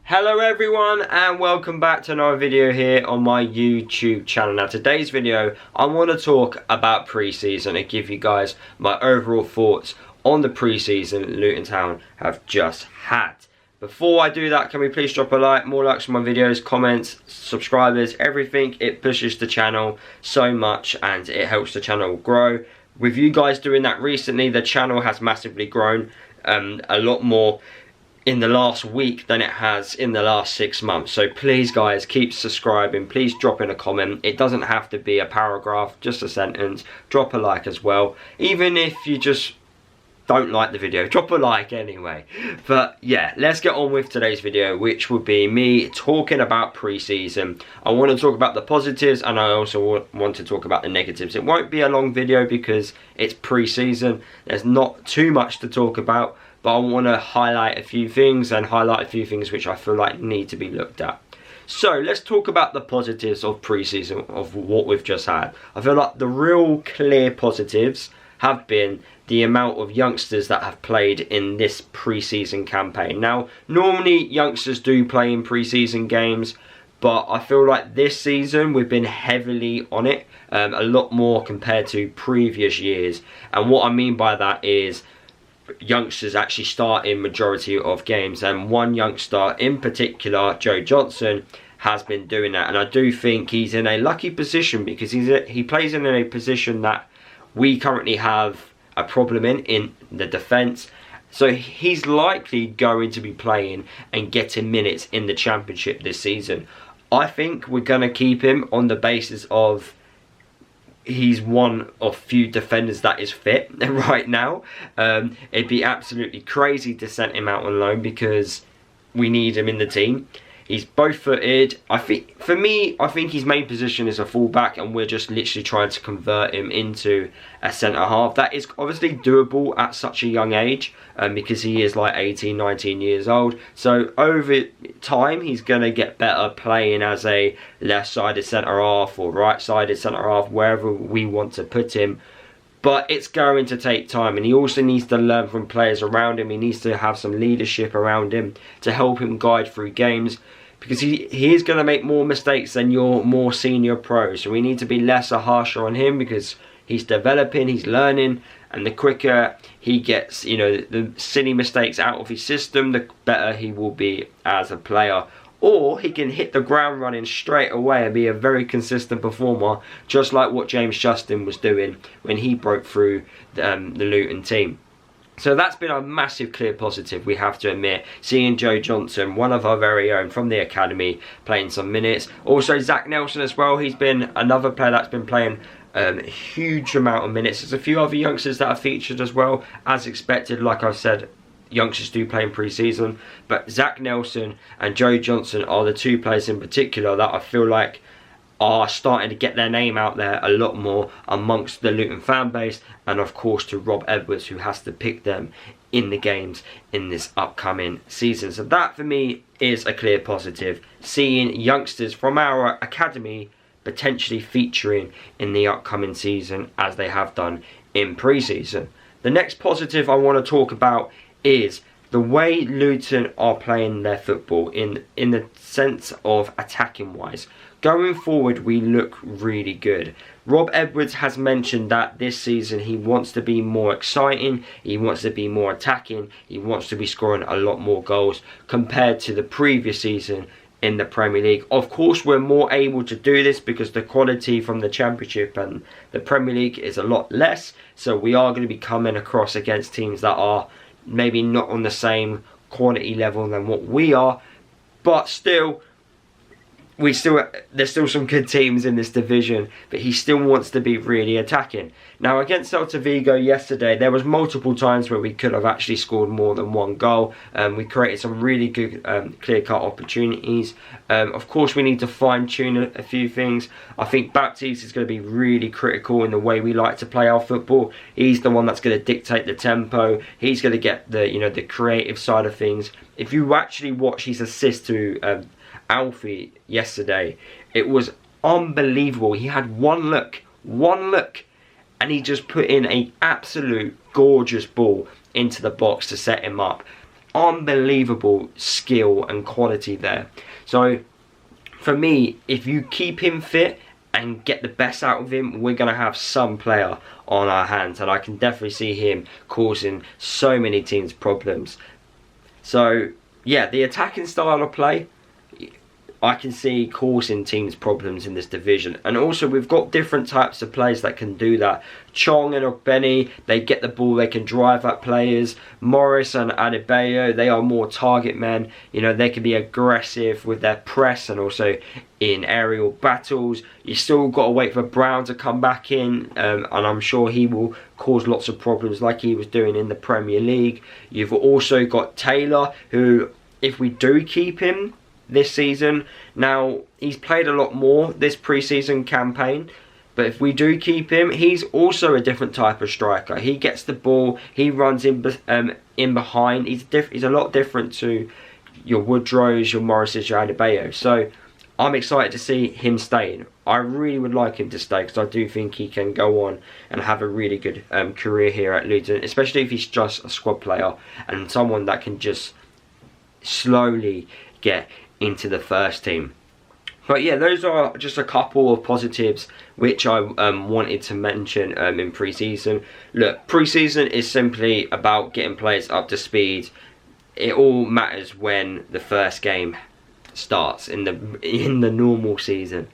Hello everyone and welcome back to another video here on my YouTube channel. Now today's video I want to talk about pre-season and give you guys my overall thoughts on the pre-season Luton Town have just had. Before I do that, can we please drop a like, more likes on my videos, comments, subscribers, everything. It pushes the channel so much and it helps the channel grow. With you guys doing that recently, the channel has massively grown a lot more in the last week than it has in the last 6 months. So please guys, keep subscribing, please drop in a comment. It doesn't have to be a paragraph, just a sentence. Drop a like as well, even if you just don't like the video, drop a like anyway. But yeah, let's get on with today's video, which will be me talking about pre-season. I want to talk about the positives and I also want to talk about the negatives. It won't be a long video because it's pre-season, there's not too much to talk about, but I want to highlight a few things which I feel like need to be looked at. So let's talk about the positives of pre-season, of what we've just had. I feel like the real clear positives have been the amount of youngsters that have played in this pre-season campaign. Now, normally youngsters do play in pre-season games, but I feel like this season we've been heavily on it, a lot more compared to previous years. And what I mean by that is youngsters actually start in majority of games, and one youngster in particular, Joe Johnson, has been doing that. And I do think he's in a lucky position because he plays in a position that we currently have a problem in the defence. So he's likely going to be playing and getting minutes in the Championship this season. I think we're going to keep him on the basis of he's one of few defenders that is fit right now. It'd be absolutely crazy to send him out on loan because we need him in the team. He's both-footed. I think, for me, I think his main position is a fullback, and we're just literally trying to convert him into a centre-half. That is obviously doable at such a young age, because he is like 18, 19 years old. So over time, he's going to get better playing as a left-sided centre-half or right-sided centre-half, wherever we want to put him. But it's going to take time, and he also needs to learn from players around him. He needs to have some leadership around him to help him guide through games, because he is going to make more mistakes than your more senior pros. So we need to be lesser harsher on him because he's developing, he's learning, and the quicker he gets, you know, the silly mistakes out of his system, the better he will be as a player. Or he can hit the ground running straight away and be a very consistent performer, just like what James Justin was doing when he broke through the Luton team. So that's been a massive clear positive, we have to admit, seeing Joe Johnson, one of our very own from the academy, playing some minutes. Also Zach Nelson as well, he's been another player that's been playing a huge amount of minutes. There's a few other youngsters that are featured as well, as expected. Like I said, youngsters do play in pre-season, but Zach Nelson and Joe Johnson are the two players in particular that I feel like are starting to get their name out there a lot more amongst the Luton fan base, and of course to Rob Edwards, who has to pick them in the games in this upcoming season. So that for me is a clear positive, seeing youngsters from our academy potentially featuring in the upcoming season as they have done in pre-season. The next positive I want to talk about is the way Luton are playing their football in the sense of attacking wise. Going forward, we look really good. Rob Edwards has mentioned that this season he wants to be more exciting, he wants to be more attacking, he wants to be scoring a lot more goals compared to the previous season in the Premier League. Of course, we're more able to do this because the quality from the Championship and the Premier League is a lot less. So we are going to be coming across against teams that are maybe not on the same quality level than what we are, but still, there's still some good teams in this division, but he still wants to be really attacking. Now against Celta Vigo yesterday, there was multiple times where we could have actually scored more than one goal. We created some really good clear-cut opportunities. Of course, we need to fine-tune a few things. I think Baptiste is going to be really critical in the way we like to play our football. He's the one that's going to dictate the tempo. He's going to get the the creative side of things. If you actually watch his assist to Alfie yesterday, it was unbelievable. He had one look, and he just put in an absolute gorgeous ball into the box to set him up. unbelievable skill and quality there. So for me, if you keep him fit and get the best out of him, we're going to have some player on our hands, and I can definitely see him causing so many teams problems. So yeah, the attacking style of play, I can see causing teams problems in this division. And also we've got different types of players that can do that. Chong and Ogbeni, they get the ball, they can drive at players. Morris and Adebayo, they are more target men. You know, they can be aggressive with their press and also in aerial battles. You still got to wait for Brown to come back in, and I'm sure he will cause lots of problems like he was doing in the Premier League. You've also got Taylor, who, if we do keep him this season, now he's played a lot more this pre-season campaign, but if we do keep him, he's also a different type of striker. He gets the ball, he runs in behind. He's a lot different to your Woodrows, your Morrises, your Adebayo. So I'm excited to see him staying. I really would like him to stay because I do think he can go on and have a really good career here at Luton, especially if he's just a squad player and someone that can just slowly get into the first team. But yeah, those are just a couple of positives which I wanted to mention in pre-season. Look, pre-season is simply about getting players up to speed. It all matters when the first game starts in the normal season.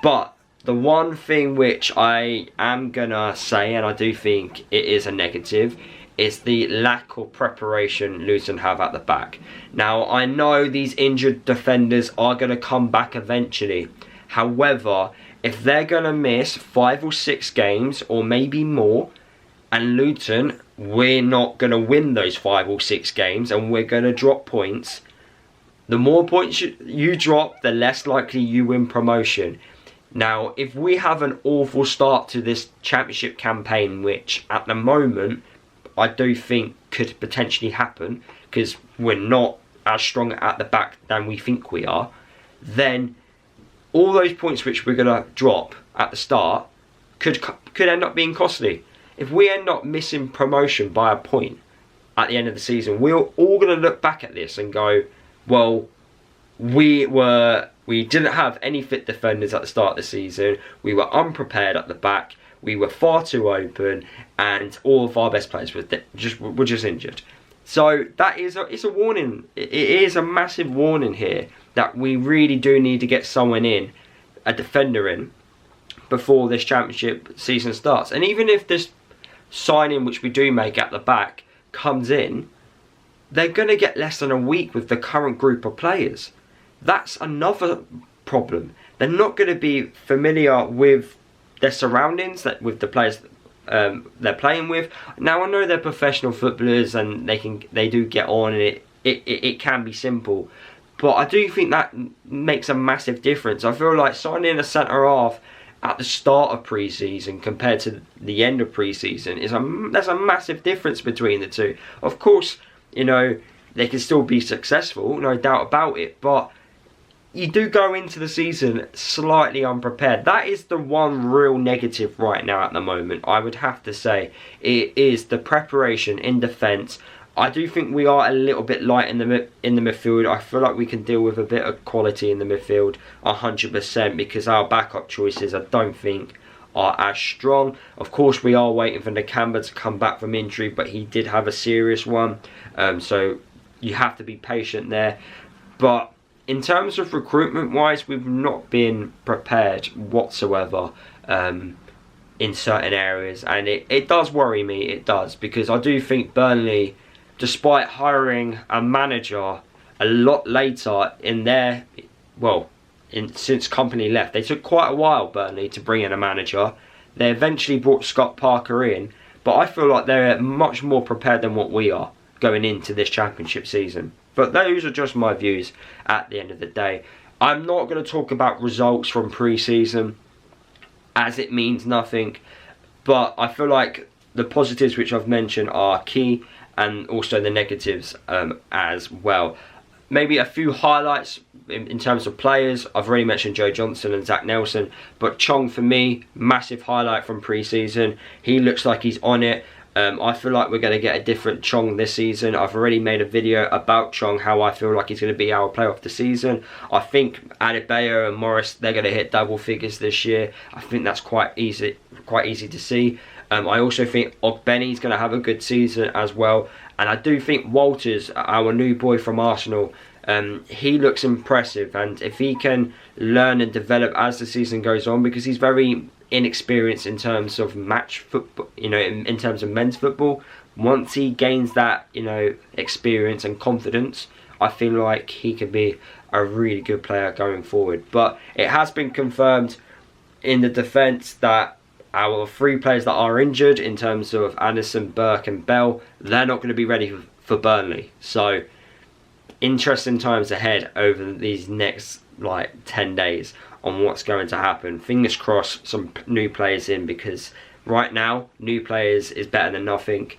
But the one thing which I am gonna say, and I do think it is a negative, is the lack of preparation Luton have at the back. Now, I know these injured defenders are going to come back eventually. However, if they're going to miss 5 or 6 games, or maybe more, and Luton, we're not going to win those 5 or 6 games, and we're going to drop points, the more points you drop, the less likely you win promotion. Now, if we have an awful start to this championship campaign, which at the moment I do think could potentially happen because we're not as strong at the back than we think we are, then all those points which we're going to drop at the start could end up being costly. If we end up missing promotion by a point at the end of the season, we're all going to look back at this and go, well, we didn't have any fit defenders at the start of the season, we were unprepared at the back, we were far too open, and all of our best players were just injured. So that is it's a warning. It is a massive warning here that we really do need to get someone in, a defender in, before this championship season starts. And even if this signing which we do make at the back comes in, they're going to get less than a week with the current group of players. That's another problem. They're not going to be familiar with their surroundings, with the players they're playing with. Now, I know they're professional footballers and they do get on, and it can be simple, but I do think that makes a massive difference. I feel like signing a centre half at the start of pre-season compared to the end of pre-season there's a massive difference between the two. Of course, you know, they can still be successful, no doubt about it, but you do go into the season slightly unprepared. That is the one real negative right now at the moment, I would have to say. It is the preparation in defence. I do think we are a little bit light in the midfield. I feel like we can deal with a bit of quality in the midfield 100%, because our backup choices I don't think are as strong. Of course, we are waiting for Nakamba to come back from injury, but he did have a serious one. So you have to be patient there. But in terms of recruitment wise, we've not been prepared whatsoever in certain areas, and it does worry me, it does, because I do think Burnley, despite hiring a manager a lot later in their, since Company left, they took quite a while, Burnley, to bring in a manager. They eventually brought Scott Parker in, but I feel like they're much more prepared than what we are going into this championship season. But those are just my views at the end of the day. I'm not going to talk about results from pre-season, as it means nothing. But I feel like the positives which I've mentioned are key, and also the negatives as well. Maybe a few highlights in terms of players. I've already mentioned Joe Johnson and Zach Nelson, but Chong, for me, massive highlight from pre-season. He looks like he's on it. I feel like we're going to get a different Chong this season. I've already made a video about Chong, how I feel like he's going to be our player of the season. I think Adebayo and Morris, they're going to hit double figures this year. I think that's quite easy to see. I also think Ogbene's going to have a good season as well. And I do think Walters, our new boy from Arsenal, he looks impressive. And if he can learn and develop as the season goes on, because he's very inexperienced in terms of match football, you know, in terms of men's football. Once he gains that, you know, experience and confidence, I feel like he could be a really good player going forward. But it has been confirmed in the defence that our 3 players that are injured, in terms of Anderson, Burke and Bell, they're not going to be ready for Burnley. So interesting times ahead over these next like 10 days on what's going to happen. Fingers crossed some new players in, because right now new players is better than nothing.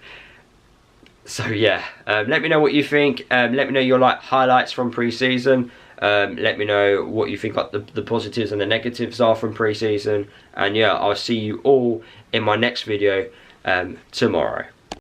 So yeah, let me know what you think. Let me know your highlights from pre-season. Let me know what you think like the positives and the negatives are from pre-season. And yeah, I'll see you all in my next video tomorrow.